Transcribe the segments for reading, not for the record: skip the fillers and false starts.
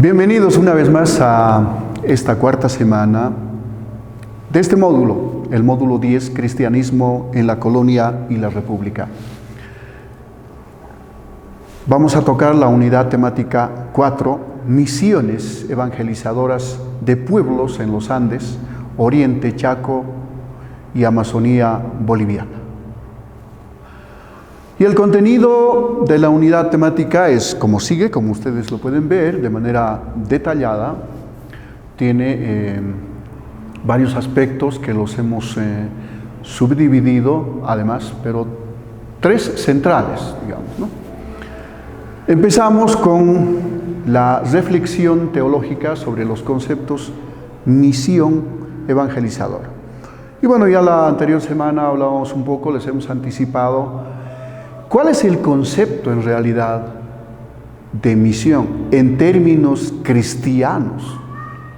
Bienvenidos una vez más a esta cuarta semana de este módulo, el módulo 10, Cristianismo en la Colonia y la República. Vamos a tocar la unidad temática 4, Misiones evangelizadoras de pueblos en los Andes, Oriente, Chaco y Amazonía boliviana. Y el contenido de la unidad temática es como sigue, como ustedes lo pueden ver, de manera detallada. Tiene varios aspectos que los hemos subdividido, además, pero tres centrales, digamos, ¿no? Empezamos con la reflexión teológica sobre los conceptos misión evangelizadora. Y bueno, ya la anterior semana hablábamos un poco, les hemos anticipado ¿cuál es el concepto en realidad de misión en términos cristianos,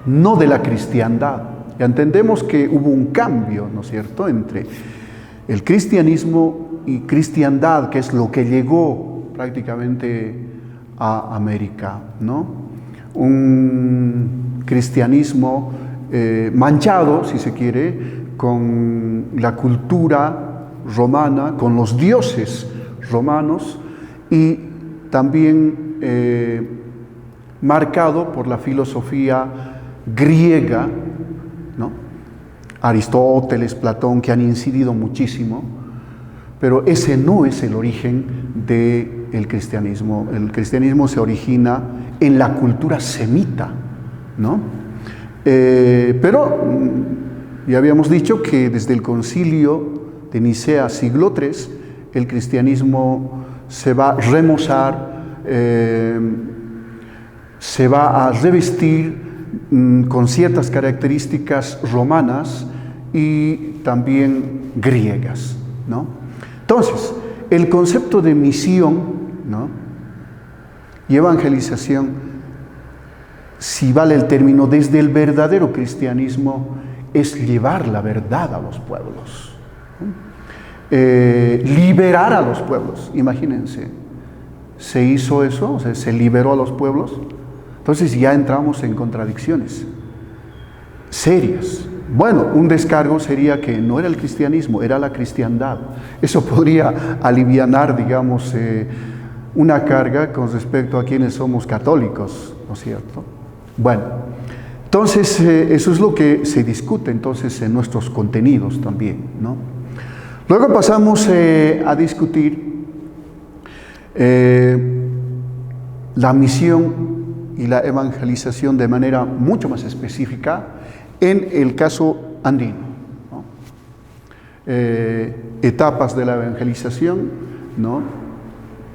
no de la cristiandad? Ya entendemos que hubo un cambio, ¿no es cierto?, entre el cristianismo y cristiandad, que es lo que llegó prácticamente a América, ¿no? Un cristianismo manchado, si se quiere, con la cultura romana, con los dioses romanos y también marcado por la filosofía griega, ¿no? Aristóteles, Platón, que han incidido muchísimo, pero ese no es el origen del cristianismo. El cristianismo se origina en la cultura semita, ¿no? Pero ya habíamos dicho que desde el concilio de Nicea, siglo III, el cristianismo se va a remozar, se va a revestir con ciertas características romanas y también griegas, ¿no? Entonces, el concepto de misión, ¿no?, y evangelización, si vale el término, desde el verdadero cristianismo, es llevar la verdad a los pueblos, ¿no? Liberar a los pueblos, imagínense, se hizo eso, o sea, se liberó a los pueblos. Entonces ya entramos en contradicciones serias. Bueno, un descargo sería que no era el cristianismo, era la cristiandad. Eso podría alivianar, digamos, una carga con respecto a quienes somos católicos, ¿no es cierto? Bueno, entonces eso es lo que se discute entonces en nuestros contenidos también, ¿no? Luego pasamos a discutir la misión y la evangelización de manera mucho más específica en el caso andino, ¿no? Etapas de la evangelización, ¿no?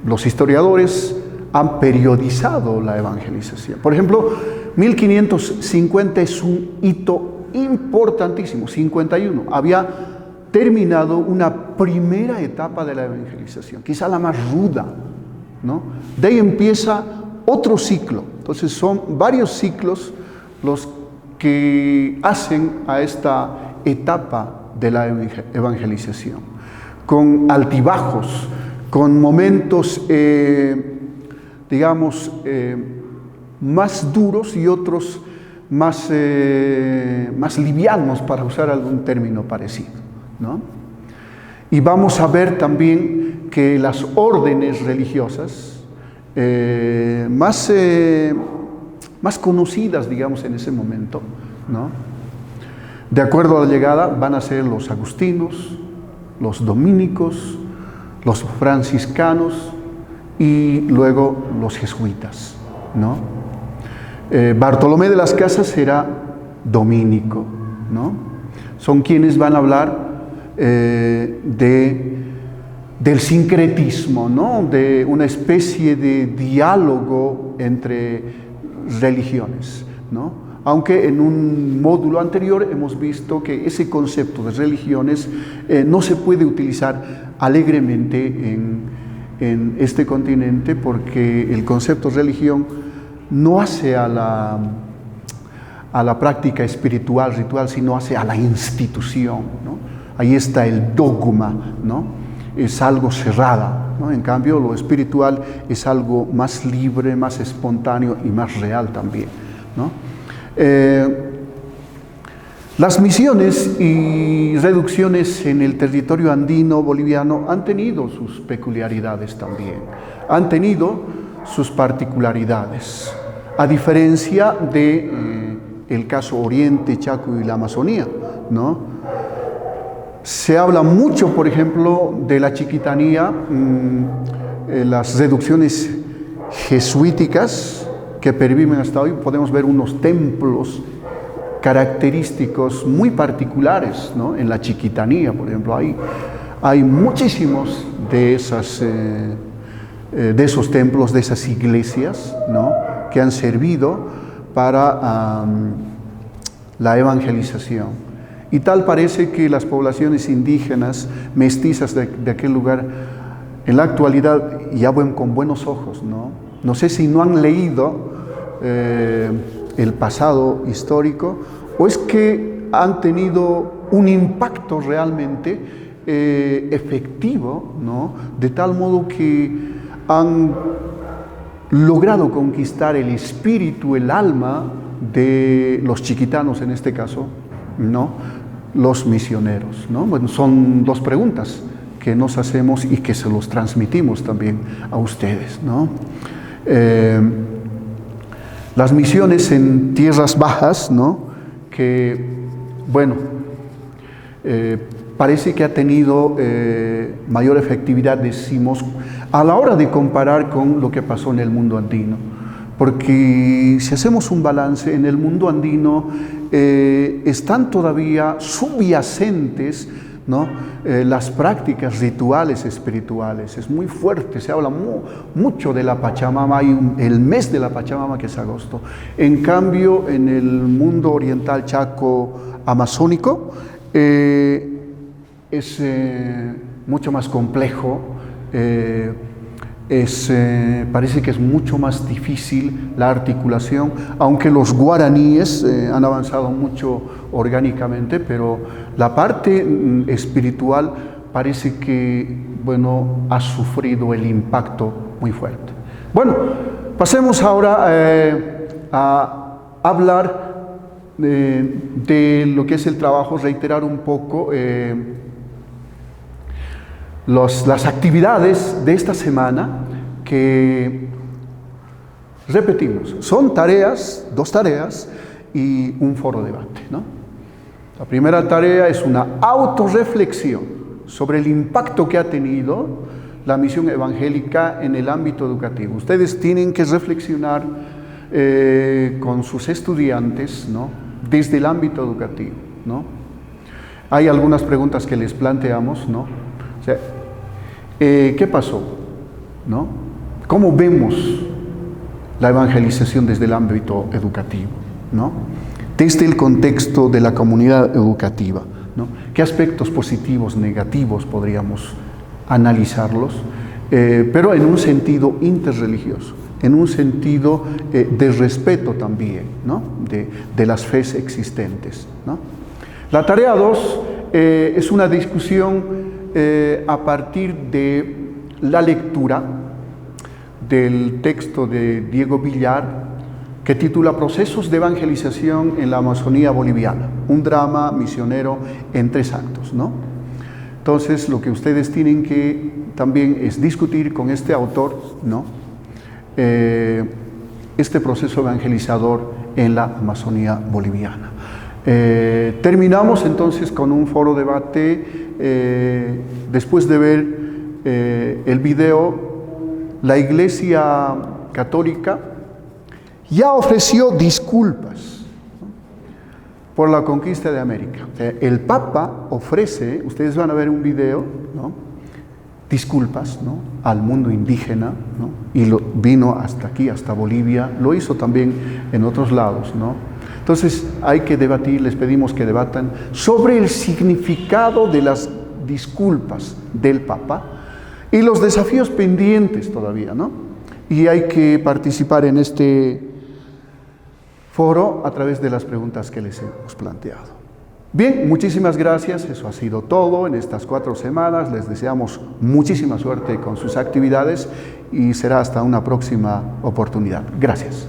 Los historiadores han periodizado la evangelización. Por ejemplo, 1550 es un hito importantísimo, 51. Había terminado una primera etapa de la evangelización, quizá la más ruda, ¿no? De ahí empieza otro ciclo. Entonces son varios ciclos los que hacen a esta etapa de la evangelización, con altibajos, con momentos, digamos, más duros y otros más livianos, para usar algún término parecido, ¿no? Y vamos a ver también que las órdenes religiosas más conocidas, digamos, en ese momento, ¿no?, de acuerdo a la llegada, van a ser los agustinos, los dominicos, los franciscanos y luego los jesuitas, ¿no? Bartolomé de las Casas será dominico, ¿no? Son quienes van a hablar del sincretismo, ¿no?, de una especie de diálogo entre religiones, ¿no? Aunque en un módulo anterior hemos visto que ese concepto de religiones no se puede utilizar alegremente en este continente, porque el concepto de religión no hace a la práctica espiritual, ritual, sino hace a la institución, ¿no? Ahí está el dogma, ¿no? Es algo cerrada, ¿no? En cambio, lo espiritual es algo más libre, más espontáneo y más real también, ¿no? Las misiones y reducciones en el territorio andino boliviano han tenido sus peculiaridades también, han tenido sus particularidades, a diferencia de el caso Oriente, Chaco y la Amazonía, ¿no? Se habla mucho, por ejemplo, de la chiquitanía, las reducciones jesuíticas que perviven hasta hoy. Podemos ver unos templos característicos muy particulares, ¿no? En la chiquitanía, por ejemplo, hay muchísimos de esos templos, de esas iglesias, ¿no? Que han servido para la evangelización. Y tal parece que las poblaciones indígenas, mestizas de aquel lugar, en la actualidad ya ven con buenos ojos, ¿no? No sé si no han leído el pasado histórico, o es que han tenido un impacto realmente efectivo, ¿no? De tal modo que han logrado conquistar el espíritu, el alma de los chiquitanos en este caso, ¿no? Los misioneros, ¿no? Bueno, son dos preguntas que nos hacemos y que se los transmitimos también a ustedes, ¿no? Las misiones en tierras bajas, ¿no? Que, bueno, parece que ha tenido mayor efectividad, decimos, a la hora de comparar con lo que pasó en el mundo andino. Porque si hacemos un balance, en el mundo andino están todavía subyacentes, ¿no? Las prácticas rituales espirituales. Es muy fuerte, se habla mucho de la Pachamama, hay el mes de la Pachamama que es agosto. En cambio, en el mundo oriental chaco amazónico es mucho más complejo. Parece que es mucho más difícil la articulación, aunque los guaraníes han avanzado mucho orgánicamente, pero la parte espiritual parece que, bueno, ha sufrido el impacto muy fuerte. Bueno, pasemos ahora a hablar de lo que es el trabajo, reiterar un poco las actividades de esta semana que, repetimos, son dos tareas y un foro de debate, ¿no? La primera tarea es una autorreflexión sobre el impacto que ha tenido la misión evangélica en el ámbito educativo. Ustedes tienen que reflexionar con sus estudiantes, ¿no? Desde el ámbito educativo, ¿no? Hay algunas preguntas que les planteamos, ¿no? O sea, ¿qué pasó? ¿No? ¿Cómo vemos la evangelización desde el ámbito educativo? ¿No? Desde el contexto de la comunidad educativa, ¿no? ¿Qué aspectos positivos, negativos podríamos analizarlos? Pero en un sentido interreligioso, en un sentido de respeto también, ¿no? de las fes existentes, ¿no? La tarea 2 es una discusión a partir de la lectura del texto de Diego Villar que titula Procesos de evangelización en la Amazonía boliviana, un drama misionero en 3 actos, ¿no? Entonces, lo que ustedes tienen que también es discutir con este autor, ¿no? Este proceso evangelizador en la Amazonía boliviana. Terminamos entonces con un foro debate. Después de ver el video, la Iglesia Católica ya ofreció disculpas, ¿no? Por la conquista de América. O sea, el Papa ofrece, ustedes van a ver un video, ¿no? Disculpas, ¿no? Al mundo indígena, ¿no? Y vino hasta aquí, hasta Bolivia, lo hizo también en otros lados, ¿no? Entonces hay que debatir, les pedimos que debatan sobre el significado de las disculpas del Papa y los desafíos pendientes todavía, ¿no? Y hay que participar en este foro a través de las preguntas que les hemos planteado. Bien, muchísimas gracias. Eso ha sido todo en estas 4 semanas. Les deseamos muchísima suerte con sus actividades y será hasta una próxima oportunidad. Gracias.